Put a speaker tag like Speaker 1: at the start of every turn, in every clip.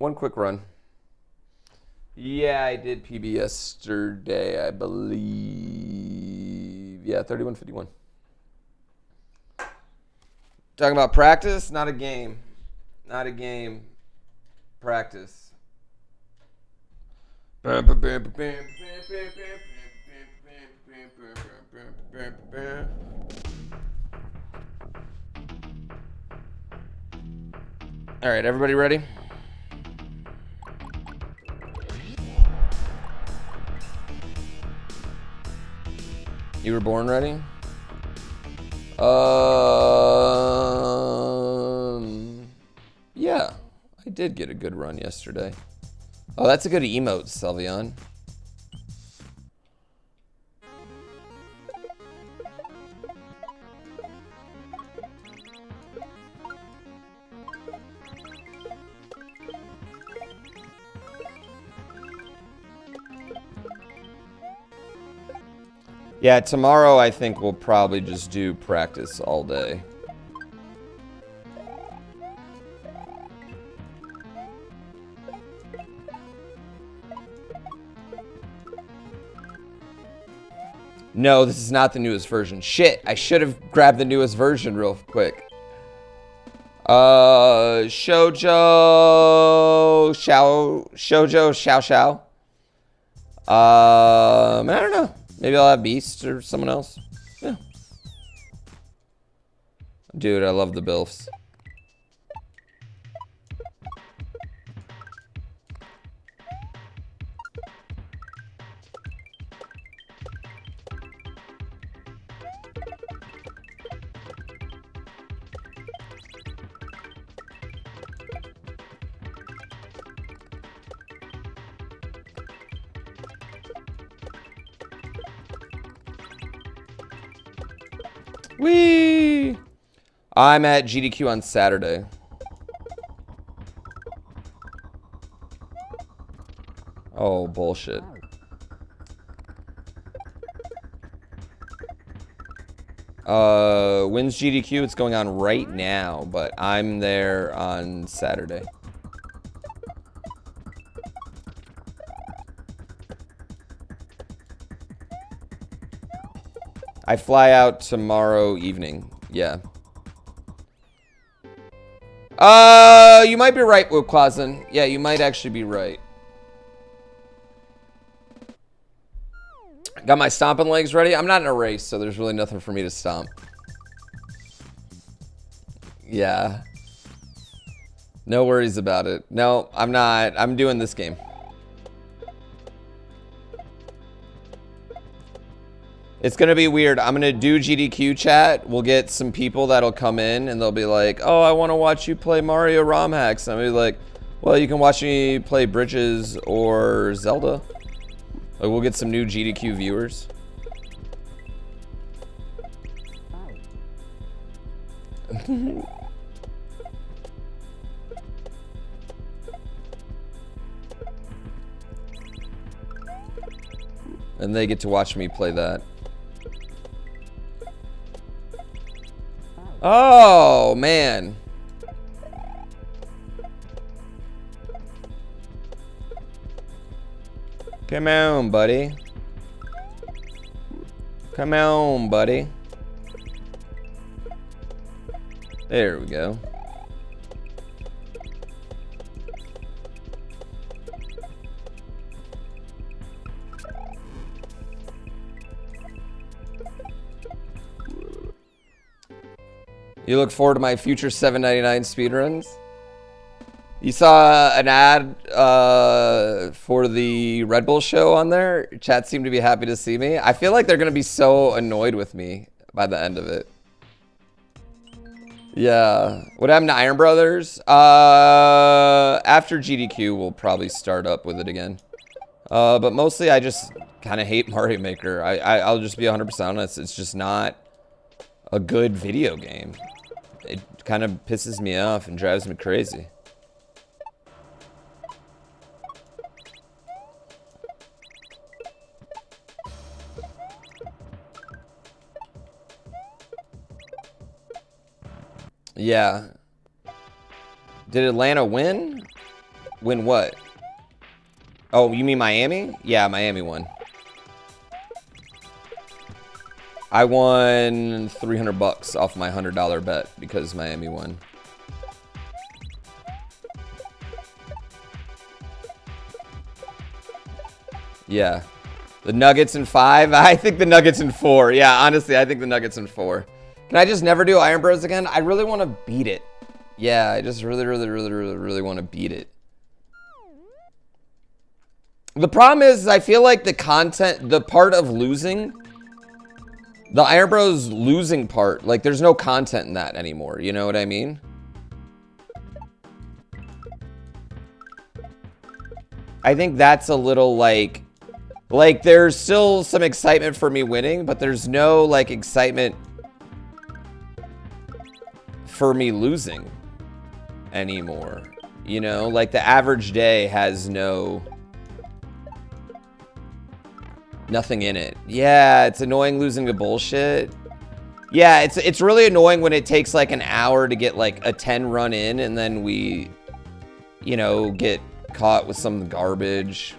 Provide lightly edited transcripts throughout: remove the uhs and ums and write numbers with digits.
Speaker 1: One quick run. Yeah, I did PB yesterday, I believe. Yeah, 31:51. Talking about practice, not a game. Not a game. Practice. All right, everybody ready? You were born ready? Yeah, I did get a good run yesterday. Oh, that's a good emote, Selvion. Yeah, tomorrow I think we'll probably just do practice all day. No, this is not the newest version. Shit, I should have grabbed the newest version real quick. Shoujo Xiao. I don't know. Maybe I'll have Beast or someone else. Yeah. Dude, I love the Bilfs. Whee! I'm at GDQ on Saturday. Oh, bullshit. When's GDQ? It's going on right now, but I'm there on Saturday. I fly out tomorrow evening. Yeah. You might be right, Wuklazin. Yeah, you might actually be right. Got my stomping legs ready. I'm not in a race, so there's really nothing for me to stomp. Yeah. No worries about it. No, I'm not. I'm doing this game. It's going to be weird. I'm going to do GDQ chat. We'll get some people that'll come in and they'll be like, oh, I want to watch you play Mario ROM hacks. And I'll be like, well, you can watch me play Bridges or Zelda. Like, we'll get some new GDQ viewers. And they get to watch me play that. Oh, man. Come on, buddy. Come on, buddy. There we go. You look forward to my future $7.99 speedruns? You saw an ad for the Red Bull show on there? Chat seemed to be happy to see me. I feel like they're going to be so annoyed with me by the end of it. Yeah. What happened to Iron Brothers? After GDQ, we'll probably start up with it again. But mostly I just kind of hate Mario Maker. I'll just be 100% honest. It's just not a good video game. It kind of pisses me off and drives me crazy. Yeah. Did Atlanta win? Win what? Oh, you mean Miami? Yeah, Miami won. I won $300 off my $100 bet because Miami won. Yeah. The Nuggets in 5? I think the Nuggets in 4. Yeah, honestly, I think the Nuggets in 4. Can I just never do Iron Bros again? I really want to beat it. Yeah, I just really want to beat it. The problem is, I feel like the content, the part of losing, the Iron Bros losing part, like there's no content in that anymore. You know what I mean? I think that's a little like there's still some excitement for me winning, but there's no like excitement for me losing anymore. You know, like the average day has nothing in it. Yeah, it's annoying losing to bullshit. Yeah, it's really annoying when it takes like an hour to get like a 10 run in and then we, you know, get caught with some garbage.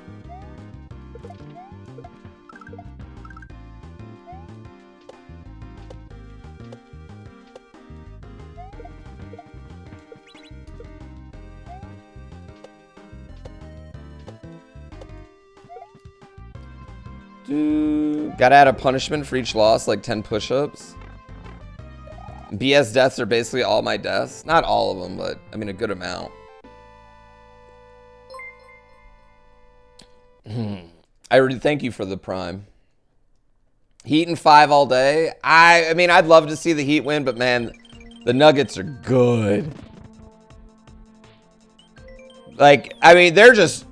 Speaker 1: Dude, gotta add a punishment for each loss, like 10 push-ups. BS deaths are basically all my deaths. Not all of them, but I mean a good amount. I already thank you for the prime. Heat in 5 all day. I mean, I'd love to see the Heat win, but man, the Nuggets are good. Like, I mean, they're just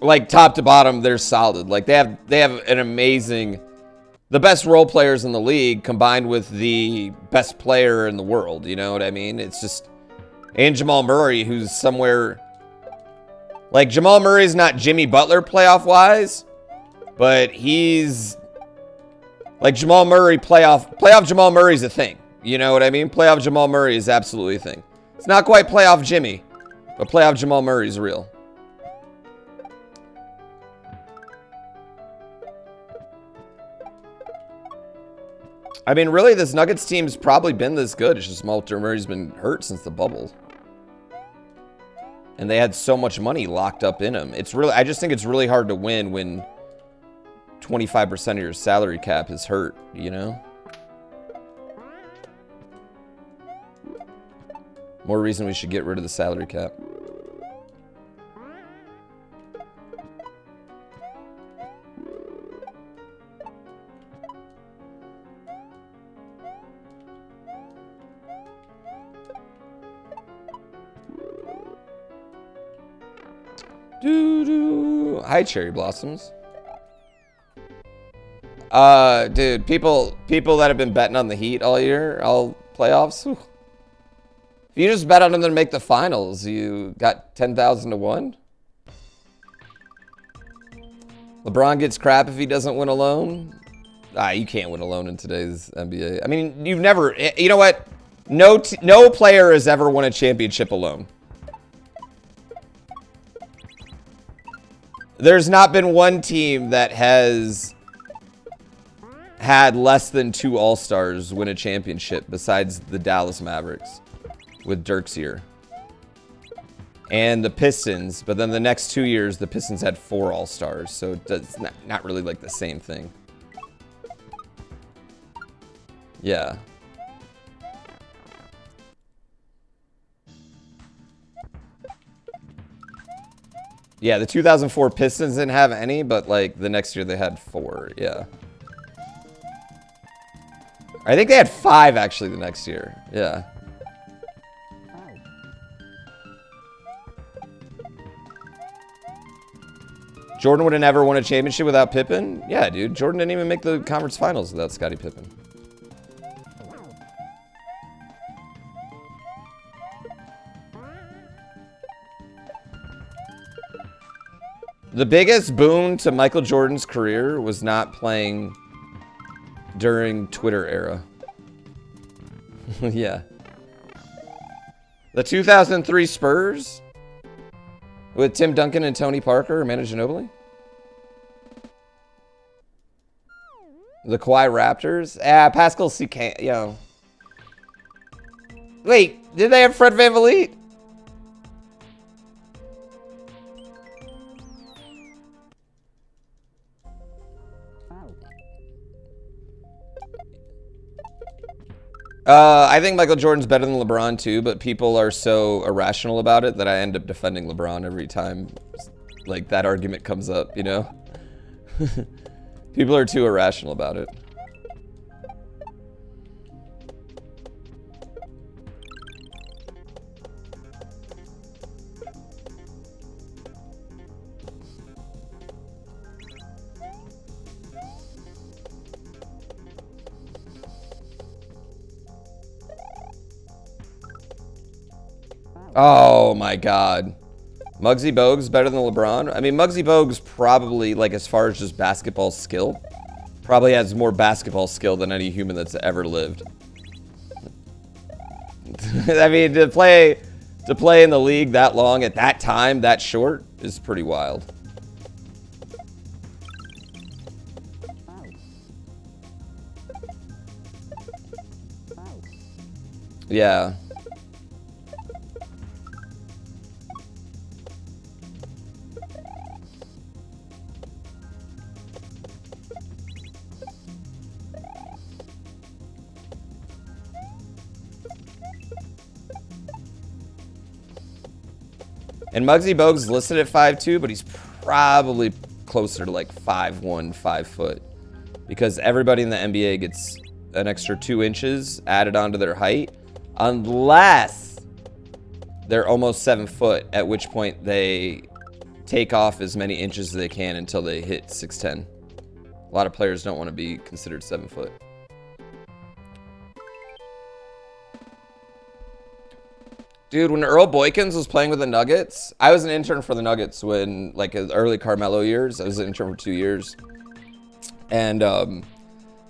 Speaker 1: like top to bottom, they're solid. Like they have an amazing, the best role players in the league combined with the best player in the world. You know what I mean? It's just, and Jamal Murray, who's somewhere like Jamal Murray's not Jimmy Butler playoff wise, but he's like Jamal Murray playoff Jamal Murray's a thing. You know what I mean? Playoff Jamal Murray is absolutely a thing. It's not quite playoff Jimmy, but playoff Jamal Murray's real. I mean, really, this Nuggets team's probably been this good. It's just Walter Murray's been hurt since the bubble. And they had so much money locked up in him. It's really, I just think it's really hard to win when 25% of your salary cap is hurt, you know? More reason we should get rid of the salary cap. Doo-doo. Hi, Cherry Blossoms. Dude, people that have been betting on the Heat all year, all playoffs. Whew. If you just bet on them to make the finals, you got 10,000 to 1. LeBron gets crap if he doesn't win alone. You can't win alone in today's NBA. I mean, you've never. You know what? No player has ever won a championship alone. There's not been one team that has had less than 2 All-Stars win a championship besides the Dallas Mavericks with Dirk's year. And the Pistons, but then the next 2 years, the Pistons had 4 All-Stars, so it's not really like the same thing. Yeah. Yeah, the 2004 Pistons didn't have any, but like the next year they had 4, yeah. I think they had 5 actually the next year, yeah. Jordan would have never won a championship without Pippen? Yeah, dude, Jordan didn't even make the conference finals without Scottie Pippen. The biggest boon to Michael Jordan's career was not playing during Twitter era. Yeah. The 2003 Spurs? With Tim Duncan and Tony Parker or Manu Ginobili? The Kawhi Raptors? Ah, Pascal Siakam, yo. Wait, did they have Fred VanVleet? I think Michael Jordan's better than LeBron too, but people are so irrational about it that I end up defending LeBron every time, like, that argument comes up, you know? People are too irrational about it. Oh my God. Muggsy Bogues better than LeBron? I mean, Muggsy Bogues probably, like, as far as just basketball skill, probably has more basketball skill than any human that's ever lived. I mean, to play in the league that long at that time, that short, is pretty wild. Yeah. And Muggsy Bogues is listed at 5'2", but he's probably closer to like 5'1", 5 foot. Because everybody in the NBA gets an extra 2 inches added onto their height, unless they're almost 7 foot, at which point they take off as many inches as they can until they hit 6'10". A lot of players don't want to be considered 7 foot. Dude, when Earl Boykins was playing with the Nuggets, I was an intern for the Nuggets when, like, his early Carmelo years. I was an intern for 2 years. And I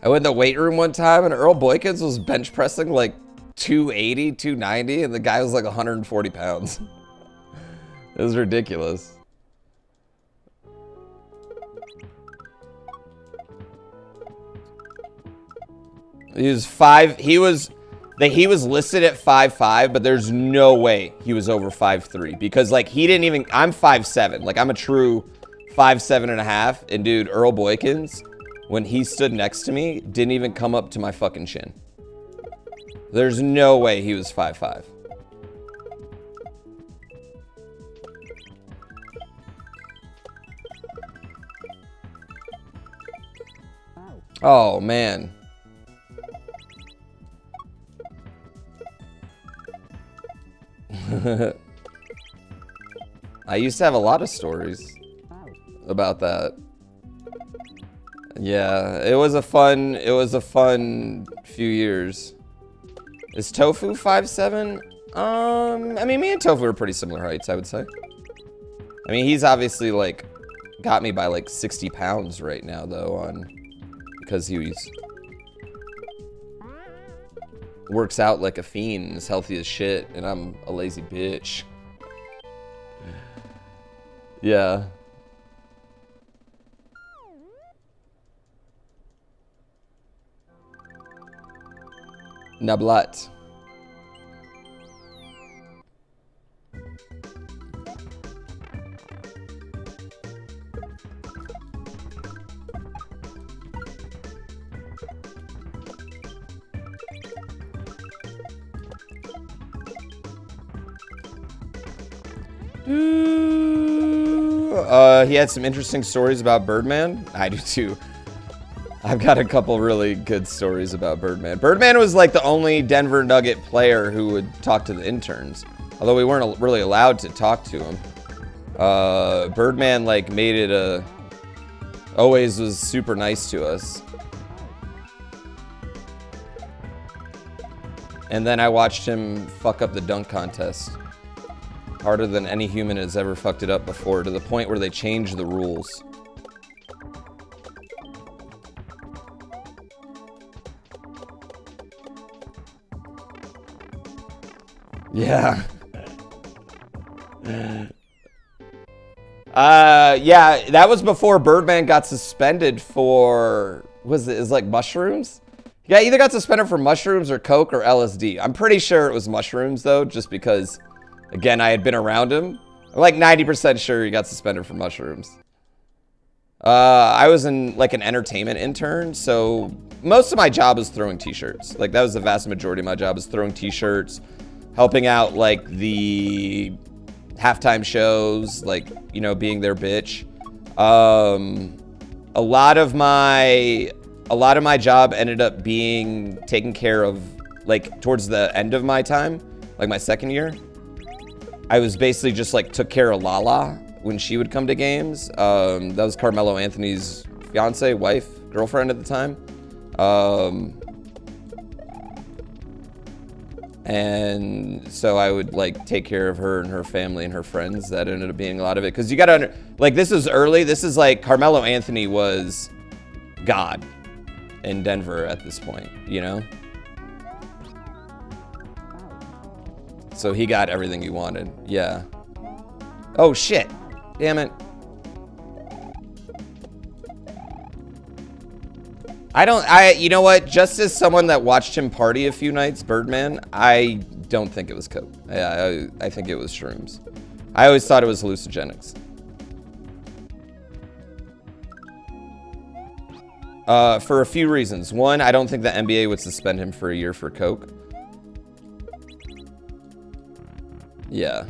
Speaker 1: went in the weight room one time, and Earl Boykins was bench pressing, like, 280, 290, and the guy was, like, 140 pounds. It was ridiculous. He was listed at 5'5", but there's no way he was over 5'3", because, like, he didn't even, I'm 5'7", like, I'm a true 5'7.5", and dude, Earl Boykins, when he stood next to me, didn't even come up to my fucking chin. There's no way he was 5'5". Oh, man. I used to have a lot of stories about that. Yeah, it was a fun few years. Is Tofu 5'7"? I mean, me and Tofu are pretty similar heights, I would say. I mean, he's obviously, like, got me by, like, 60 pounds right now, though, because he's works out like a fiend and is healthy as shit, and I'm a lazy bitch. Yeah. Nablat. He had some interesting stories about Birdman. I do too. I've got a couple really good stories about Birdman. Birdman was like the only Denver Nugget player who would talk to the interns, although we weren't really allowed to talk to him. Birdman, like, made it always was super nice to us. And then I watched him fuck up the dunk contest harder than any human has ever fucked it up before, to the point where they changed the rules. Yeah. Yeah, that was before Birdman got suspended for, is like mushrooms? Yeah, either got suspended for mushrooms or coke or LSD. I'm pretty sure it was mushrooms though, just because, again, I had been around him. I'm like 90% sure he got suspended for mushrooms. I was in like an entertainment intern, so most of my job was throwing t-shirts. Like that was the vast majority of my job, is throwing t-shirts, helping out like the halftime shows, like, you know, being their bitch. A lot of my job ended up being taken care of like towards the end of my time, like my second year. I was basically just like took care of Lala when she would come to games. That was Carmelo Anthony's fiance, wife, girlfriend at the time. And so I would like take care of her and her family and her friends. That ended up being a lot of it. Cause you gotta, like, this is early. This is like Carmelo Anthony was God in Denver at this point, you know? So he got everything he wanted. Yeah. Oh shit. Damn it. You know what? Just as someone that watched him party a few nights, Birdman, I don't think it was coke. I think it was shrooms. I always thought it was hallucinogenics. For a few reasons. One, I don't think the NBA would suspend him for a year for coke. Yeah.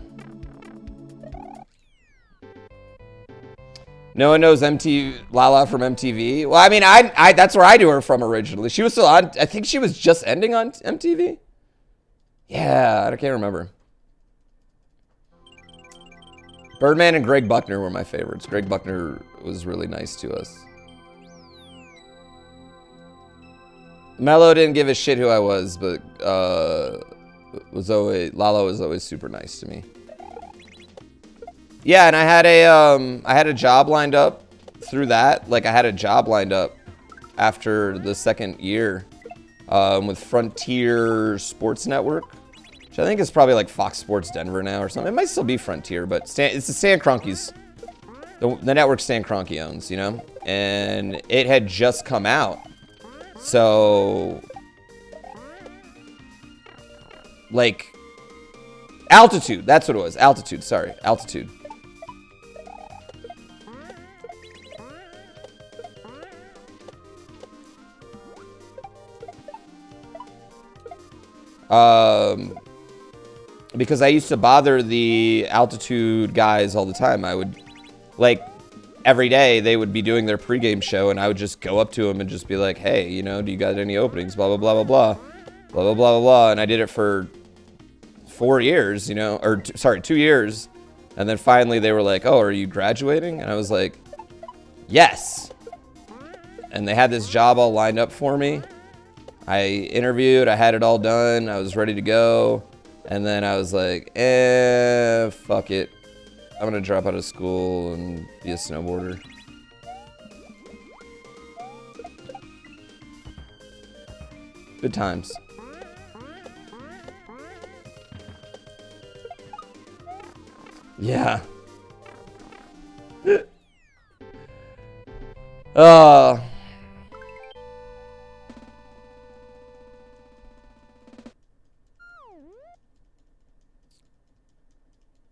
Speaker 1: No one knows Lala from MTV. Well, I mean, I that's where I knew her from originally. She was still on, I think she was just ending on MTV. Yeah, I can't remember. Birdman and Greg Buckner were my favorites. Greg Buckner was really nice to us. Mello didn't give a shit who I was, but Lala was always super nice to me. Yeah, and I had a job lined up through that. Like I had a job lined up after the second year with Frontier Sports Network, which I think is probably like Fox Sports Denver now or something. It might still be Frontier, but it's the Stan Kroenke's, the network Stan Kroenke owns, you know? And it had just come out. So, like, Altitude, that's what it was. Altitude, sorry, Altitude. Because I used to bother the Altitude guys all the time. I would, like, every day they would be doing their pregame show, and I would just go up to them and just be like, hey, you know, do you got any openings? Blah, blah, blah, blah, blah. Blah, blah, blah, blah, blah. And I did it for 4 years, you know, or sorry, 2 years. And then finally they were like, oh, are you graduating? And I was like, yes. And they had this job all lined up for me. I interviewed, I had it all done, I was ready to go. And then I was like, fuck it. I'm gonna drop out of school and be a snowboarder. Good times. Yeah.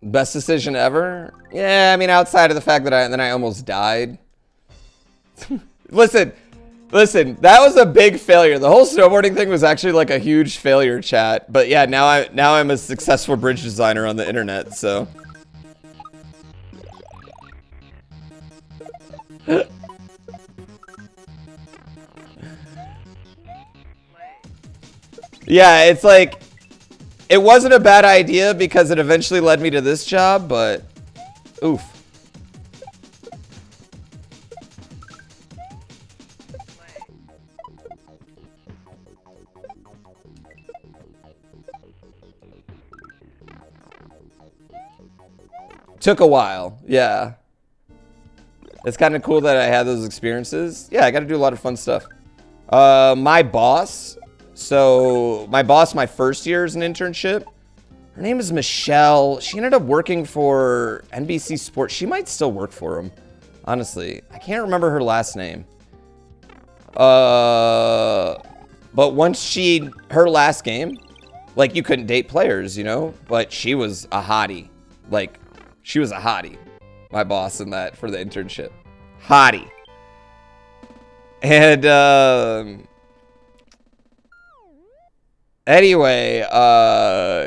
Speaker 1: Best decision ever? Yeah, I mean, outside of the fact that I almost died. Listen, that was a big failure. The whole snowboarding thing was actually like a huge failure, chat. But yeah, now I'm a successful bridge designer on the internet, so. Yeah, it's like, it wasn't a bad idea because it eventually led me to this job, but oof. Took a while, yeah. It's kind of cool that I had those experiences. Yeah, I got to do a lot of fun stuff. My boss, my first year as an internship, Her name is Michelle. She ended up working for NBC Sports. She might still work for him, honestly. I can't remember her last name. But once her last game, like, you couldn't date players, you know? But she was a hottie. Like, she was a hottie. My boss in that for the internship. Hottie. And, anyway,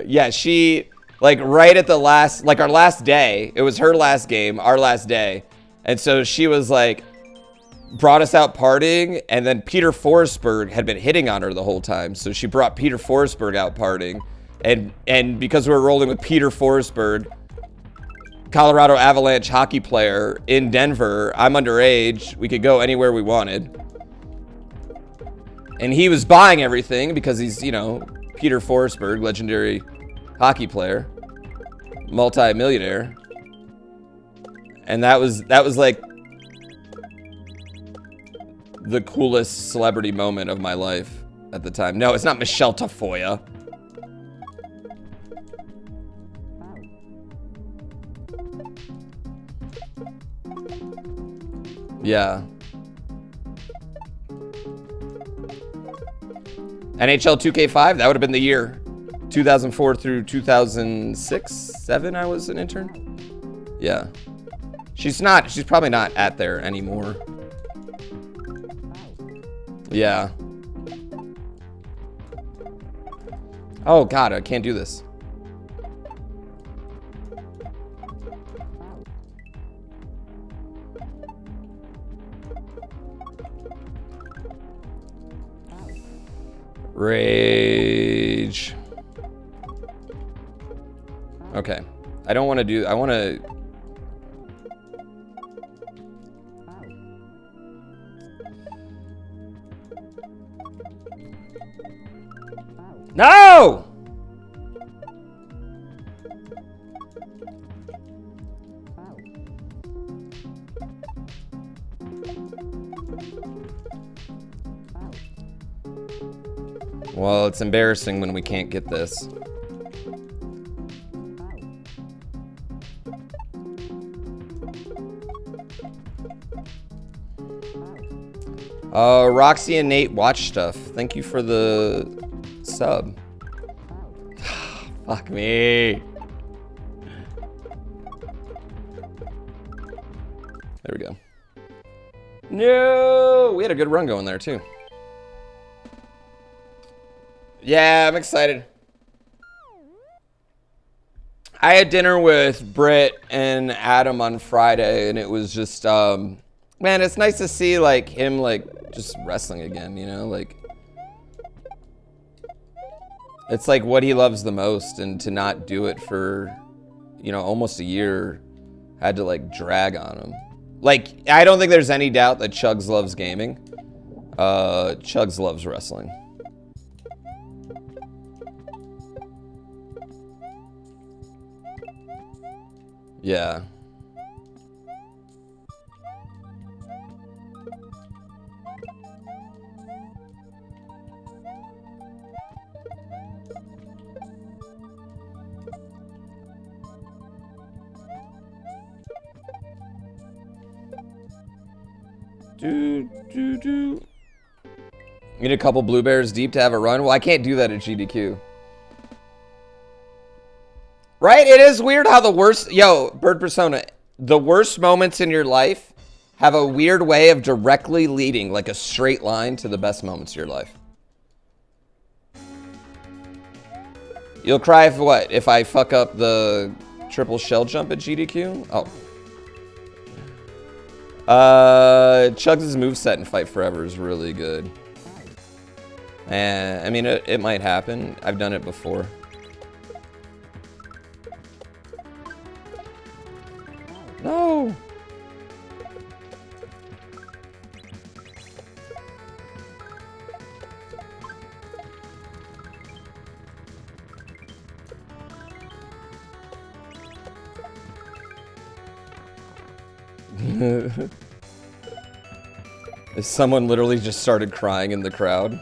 Speaker 1: yeah, she, like, right at the last, like, our last day, it was her last game, our last day. And so she was, like, brought us out partying, and then Peter Forsberg had been hitting on her the whole time. So she brought Peter Forsberg out partying. And because we were rolling with Peter Forsberg, Colorado Avalanche hockey player in Denver, I'm underage, we could go anywhere we wanted. And he was buying everything because he's, you know, Peter Forsberg, legendary hockey player, multi-millionaire. And that was like the coolest celebrity moment of my life at the time. No, it's not Michelle Tafoya. Yeah. NHL 2K5, that would have been the year. 2004 through 2006, 7, I was an intern. Yeah. She's probably not at there anymore. Yeah. Oh God, I can't do this. Rage. Okay. I don't want to do... I want to... No! Well, it's embarrassing when we can't get this. Roxy and Nate watch stuff. Thank you for the sub. Fuck me. There we go. No! We had a good run going there, too. Yeah, I'm excited. I had dinner with Britt and Adam on Friday, and it was just, man, it's nice to see, like, him, like, just wrestling again, you know? Like, it's, like, what he loves the most, and to not do it for, you know, almost a year, had to, like, drag on him. Like, I don't think there's any doubt that Chugs loves gaming. Chugs loves wrestling. Yeah. Need a couple blue bears deep to have a run. Well, I can't do that at GDQ. Right? It is weird how the worst... Yo, Bird Persona, the worst moments in your life have a weird way of directly leading, like a straight line, to the best moments of your life. You'll cry if what? If I fuck up the triple shell jump at GDQ? Oh. Chugs' moveset in Fight Forever is really good. And I mean, it might happen. I've done it before. No. If someone literally just started crying in the crowd.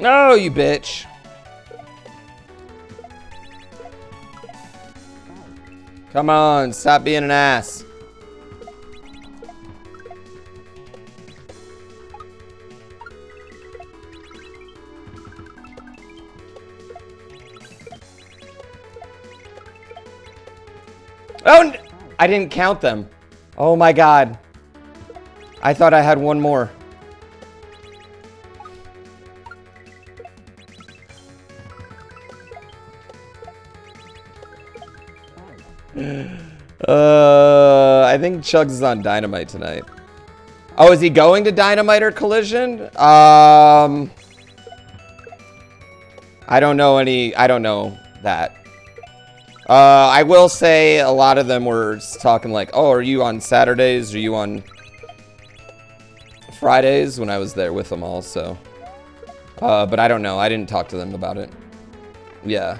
Speaker 1: Oh, you bitch. Come on, stop being an ass. Oh, I didn't count them. Oh my god. I thought I had one more. I think Chugs is on Dynamite tonight. Oh, is he going to Dynamite or Collision? I don't know that. I will say a lot of them were talking like, oh, are you on Saturdays? Are you on Fridays? When I was there with them all, so. But I don't know. I didn't talk to them about it. Yeah.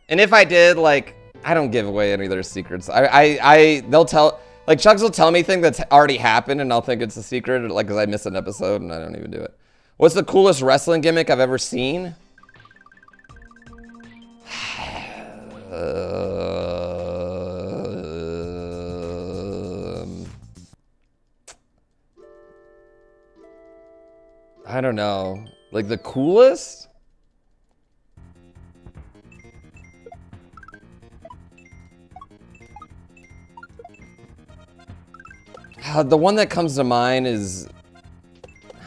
Speaker 1: And if I did, like, I don't give away any of their secrets. They'll tell, like, Chugs will tell me things that's already happened, and I'll think it's a secret, like, because I missed an episode, and I don't even do it. What's the coolest wrestling gimmick I've ever seen? I don't know. Like, the coolest? The one that comes to mind is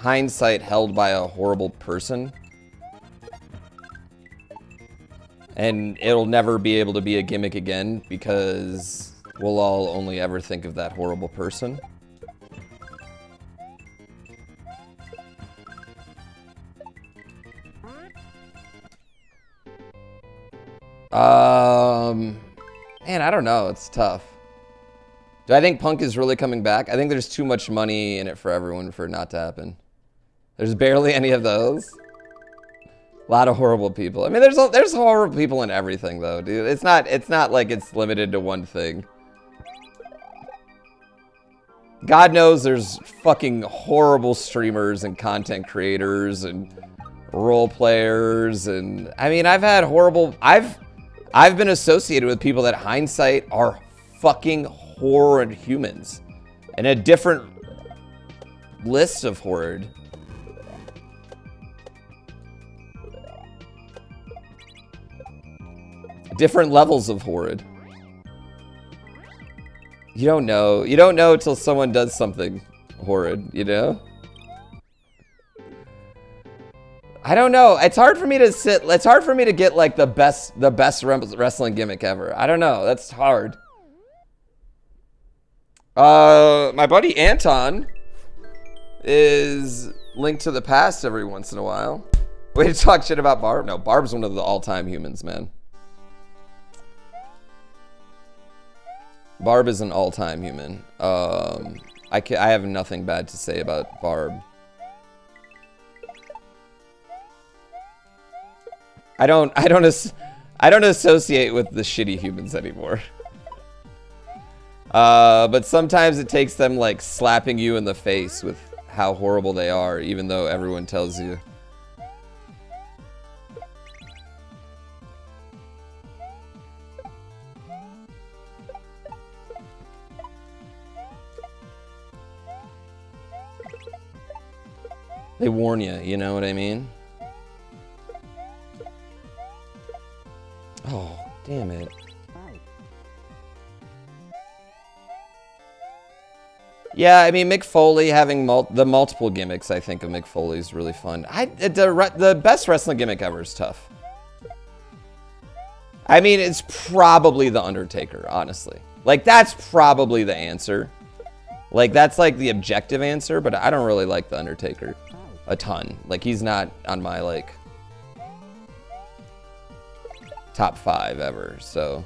Speaker 1: hindsight held by a horrible person. And it'll never be able to be a gimmick again because we'll all only ever think of that horrible person. Man, I don't know. It's tough. Do I think Punk is really coming back? I think there's too much money in it for everyone for it not to happen. There's barely any of those. A lot of horrible people. I mean, there's horrible people in everything, though, dude. It's not like it's limited to one thing. God knows there's fucking horrible streamers and content creators and role players, and I mean, I've had horrible. I've been associated with people that hindsight are fucking horrid humans, and a different list of horrid. Different levels of horrid. You don't know. You don't know until someone does something horrid, you know? I don't know. It's hard for me to it's hard for me to get like the best wrestling gimmick ever. I don't know. That's hard. My buddy Anton is linked to the past every once in a while. Way to talk shit about Barb. No, Barb's one of the all-time humans, man. Barb is an all-time human. I have nothing bad to say about Barb. I don't associate with the shitty humans anymore. But sometimes it takes them like slapping you in the face with how horrible they are, even though everyone tells you. They warn you, you know what I mean? Oh, damn it. Yeah, I mean, Mick Foley having the multiple gimmicks, I think, of Mick Foley is really fun. The best wrestling gimmick ever is tough. I mean, it's probably The Undertaker, honestly. Like, that's probably the answer. Like, that's like the objective answer, but I don't really like The Undertaker a ton. Like, he's not on my, like, top 5 ever, so.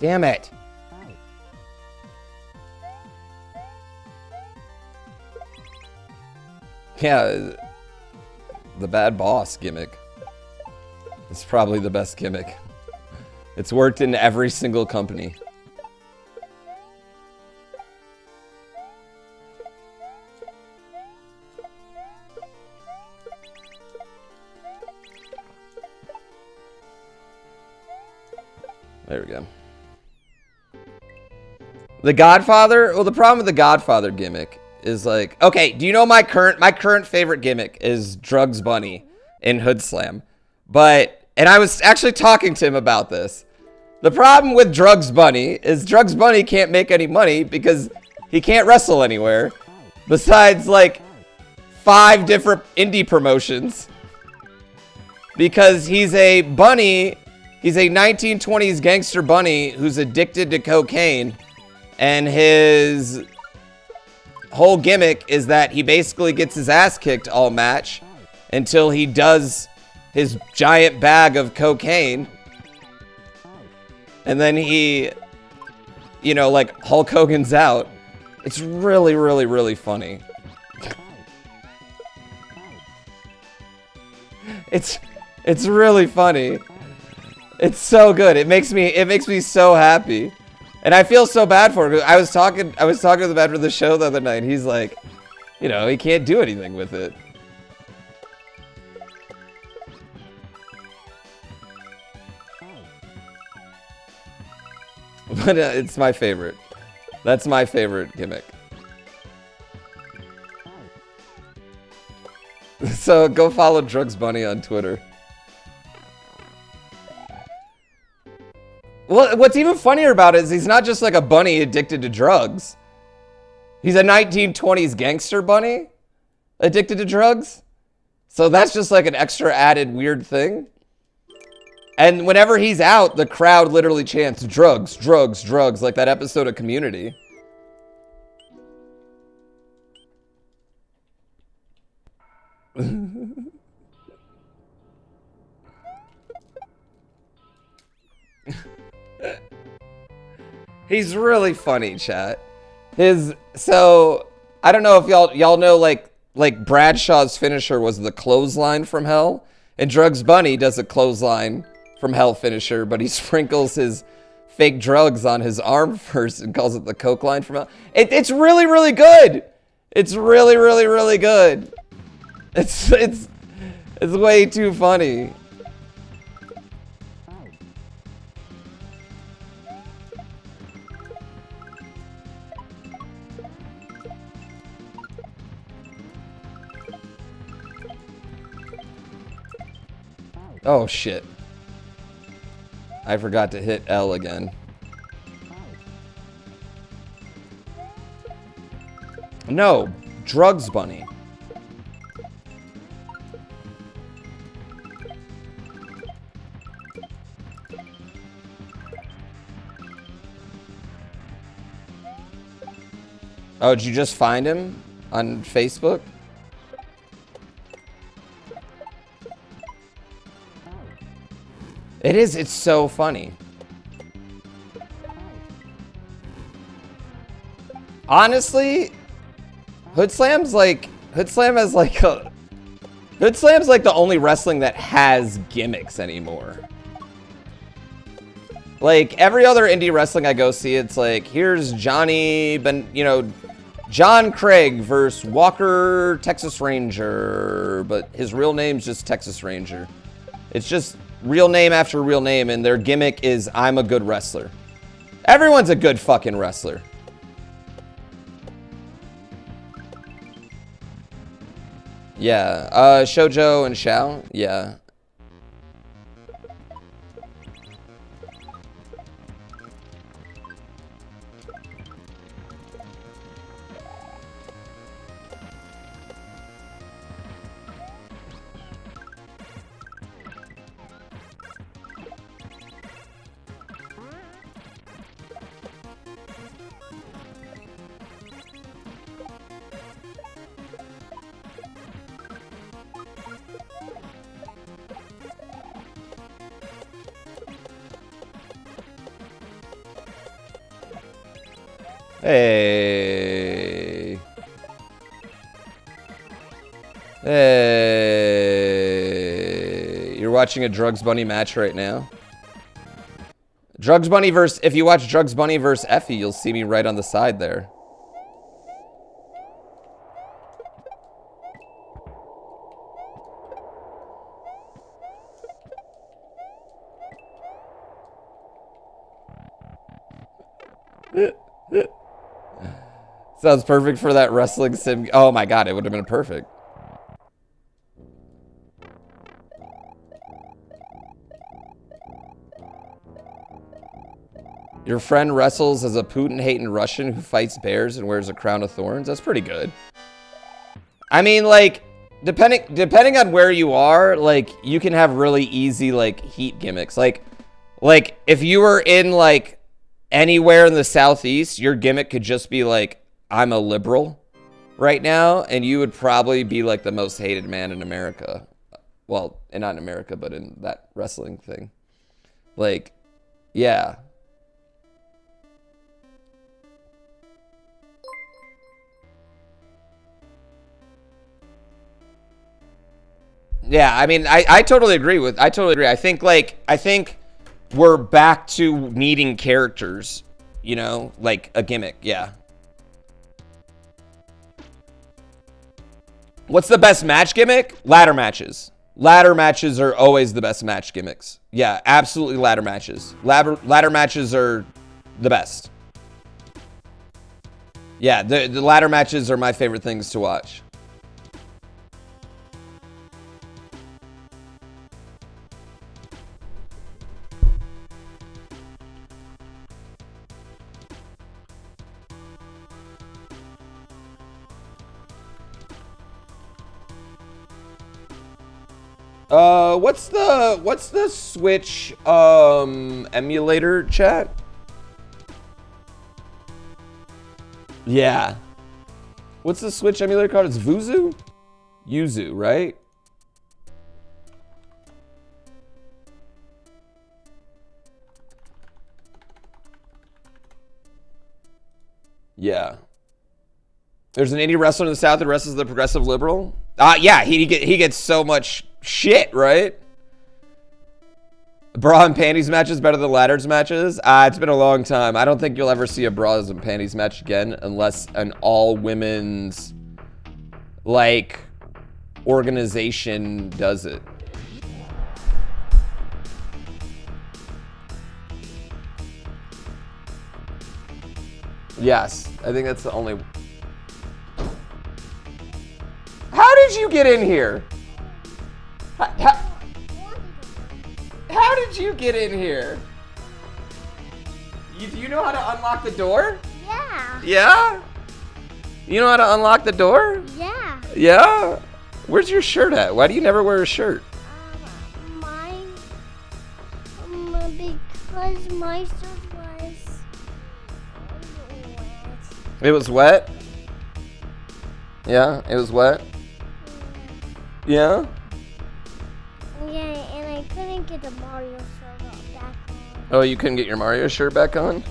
Speaker 1: Damn it. Yeah. The bad boss gimmick. It's probably the best gimmick. It's worked in every single company. There we go. The Godfather? Well, the problem with the Godfather gimmick is like, okay, do you know my current favorite gimmick is Drugs Bunny in Hood Slam. And I was actually talking to him about this. The problem with Drugs Bunny is Drugs Bunny can't make any money because he can't wrestle anywhere besides like 5 different indie promotions. Because he's a bunny, he's a 1920s gangster bunny who's addicted to cocaine, and his whole gimmick is that he basically gets his ass kicked all match until he does his giant bag of cocaine. And then he, you know, like Hulk Hogan's out. It's really, really, really funny. It's really funny. It's so good. It makes me so happy. And I feel so bad for him. I was talking to him after the show the other night. He's like, you know, he can't do anything with it. But it's my favorite. That's my favorite gimmick. So go follow Drugs Bunny on Twitter. Well, what's even funnier about it is he's not just like a bunny addicted to drugs. He's a 1920s gangster bunny addicted to drugs. So that's just like an extra added weird thing. And whenever he's out, the crowd literally chants, drugs, drugs, drugs, like that episode of Community. He's really funny, chat. So I don't know if y'all know like Bradshaw's finisher was the clothesline from hell, and Drugs Bunny does a clothesline from hell finisher, but he sprinkles his fake drugs on his arm first and calls it the coke line from hell. It's really, really good. It's really, really, really good. It's way too funny. Oh shit. I forgot to hit L again. No, Drugs Bunny. Oh, did you just find him on Facebook? It's so funny. Honestly, Hood Slam's like the only wrestling that has gimmicks anymore. Like every other indie wrestling I go see, it's like, here's John Craig versus Walker Texas Ranger, but his real name's just Texas Ranger. It's just real name after real name, and their gimmick is I'm a good wrestler. Everyone's a good fucking wrestler. Yeah, Shoujo and Shao, yeah. Hey. Hey. watching a Drugs Bunny match right now. Drugs Bunny versus... If you watch Drugs Bunny versus Effie, you'll see me right on the side there. Sounds perfect for that wrestling sim. Oh my god, it would have been perfect. Your friend wrestles as a Putin-hating Russian who fights bears and wears a crown of thorns. That's pretty good. I mean, like, depending on where you are, like, you can have really easy, like, heat gimmicks. Like if you were in, like, anywhere in the Southeast, your gimmick could just be, like, I'm a liberal right now, and you would probably be, like, the most hated man in America. Well, and not in America, but in that wrestling thing. Like, yeah. Yeah, I mean, I totally agree with, I totally agree. I think we're back to needing characters, you know, like a gimmick, yeah. What's the best match gimmick? Ladder matches. Ladder matches are always the best match gimmicks. Yeah, absolutely ladder matches. Ladder matches are the best. Yeah, the ladder matches are my favorite things to watch. What's the Switch emulator, chat? Yeah. What's the Switch emulator called? It's Vuzu? Yuzu, right? Yeah. There's an indie wrestler in the South that wrestles the progressive liberal. Yeah, he gets so much shit, right? Bra and panties matches better than ladders matches. It's been a long time. I don't think you'll ever see a bras and panties match again unless an all women's like organization does it. Yes, I think that's the only. How did you get in here? How did you get in here? Do you know how to unlock the door?
Speaker 2: Yeah.
Speaker 1: Yeah? You know how to unlock the door?
Speaker 2: Yeah.
Speaker 1: Yeah? Where's your shirt at? Why do you never wear a shirt?
Speaker 2: Mine, because my shirt was wet.
Speaker 1: It was wet? Yeah, it was wet? Yeah?
Speaker 2: Yeah, and I couldn't get the Mario shirt back on.
Speaker 1: Oh, you couldn't get your Mario shirt back on?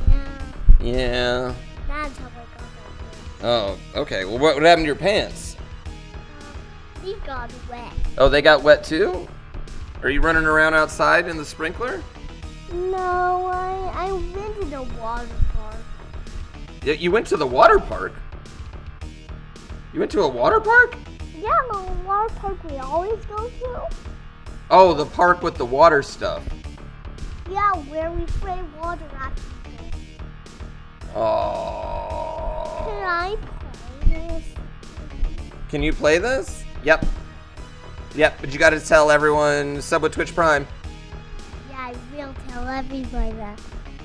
Speaker 2: Yeah.
Speaker 1: Yeah.
Speaker 2: That's how I got that.
Speaker 1: Oh, okay. Well, what happened to your pants?
Speaker 2: They got wet.
Speaker 1: Oh, they got wet too? Are you running around outside in the sprinkler?
Speaker 2: No, I went to the water park.
Speaker 1: Yeah, you went to the water park? You went to a water park?
Speaker 2: Yeah, the water park we always go to.
Speaker 1: Oh, the park with the water stuff.
Speaker 2: Yeah, where we spray water at people.
Speaker 1: Oh.
Speaker 2: Can I play this?
Speaker 1: Can you play this? Yep. Yep, but you gotta tell everyone sub with Twitch Prime.
Speaker 2: Yeah, I will tell everybody that.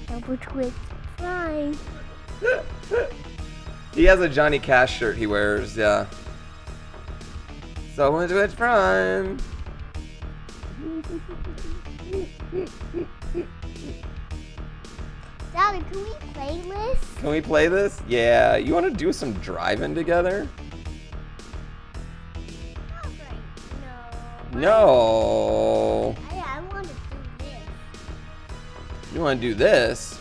Speaker 2: Double Twitch Prime.
Speaker 1: He has a Johnny Cash shirt he wears, yeah. So with Twitch Prime.
Speaker 2: Daddy, can we play this?
Speaker 1: Can we play this? Yeah. You want to do some driving together?
Speaker 2: Not right. No.
Speaker 1: No.
Speaker 2: I want to do this.
Speaker 1: You want to do this?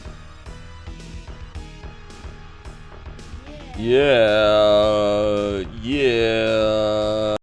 Speaker 2: Yeah.
Speaker 1: Yeah.